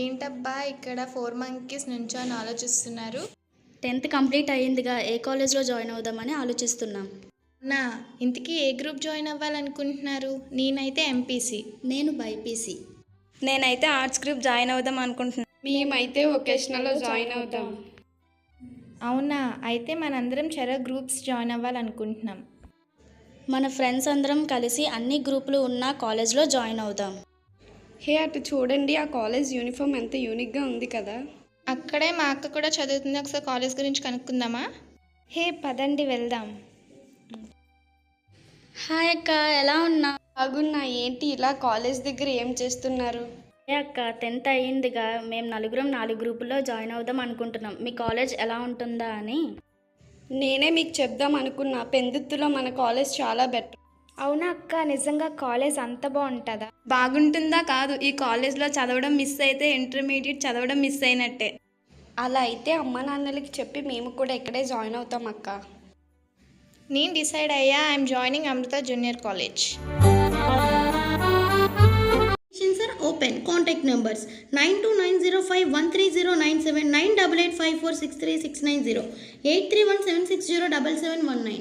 ఏంటబ్బా ఇక్కడ 4 మంకీస్ నుంచొని ఆలోచిస్తున్నారు? 10th కంప్లీట్ అయ్యిందిగా, ఏ కాలేజ్లో జాయిన్ అవుదామని ఆలోచిస్తున్నాం. నా ఇంతకీ ఏ గ్రూప్ జాయిన్ అవ్వాలనుకుంటున్నారు? నేనైతే ఎంపీసీ. నేను బైపీసీ. నేనైతే ఆర్ట్స్ గ్రూప్ జాయిన్ అవుదాం అనుకుంటున్నాను. మేమైతే వొకేషనల్లో జాయిన్ అవుతాం. అవునా, అయితే మనందరం చెరో గ్రూప్స్ జాయిన్ అవ్వాలనుకుంటున్నాం. మన ఫ్రెండ్స్ అందరం కలిసి అన్ని గ్రూపులు ఉన్న కాలేజ్లో జాయిన్ అవుదాం. హే అటు చూడండి, ఆ కాలేజ్ యూనిఫామ్ ఎంత యూనిక్గా ఉంది కదా. అక్కడే మా అక్క కూడా చదువుతుంది, ఒకసారి కాలేజ్ గురించి కనుక్కుందామా? హే పదండి వెళ్దాం. హాయ్ అక్క, ఎలా ఉన్నా? బాగున్నా. ఏంటి ఇలా కాలేజ్ దగ్గర ఏం చేస్తున్నారు? ఏ అక్క, 10th అయ్యిందిగా, మేము నలుగురం 4 గ్రూపుల్లో జాయిన్ అవుదాం అనుకుంటున్నాం. మీ కాలేజ్ ఎలా ఉంటుందా అని. నేనే మీకు చెప్దాం అనుకున్నా, పెందుత్తులో మన కాలేజ్ చాలా బెటర్. అవునా అక్క, నిజంగా కాలేజ్ అంత బాగుంటుందా? బాగుంటుందా కాదు, ఈ కాలేజ్లో చదవడం మిస్ అయితే ఇంటర్మీడియట్ చదవడం మిస్ అయినట్టే. అలా అయితే అమ్మ నాన్నలకి చెప్పి మేము కూడా ఇక్కడే జాయిన్ అవుతాం అక్క. నేను డిసైడ్ అయ్యా, I'm joining Amrita junior college. Admissions are open. Contact numbers 9290513097 988546369 83176077719.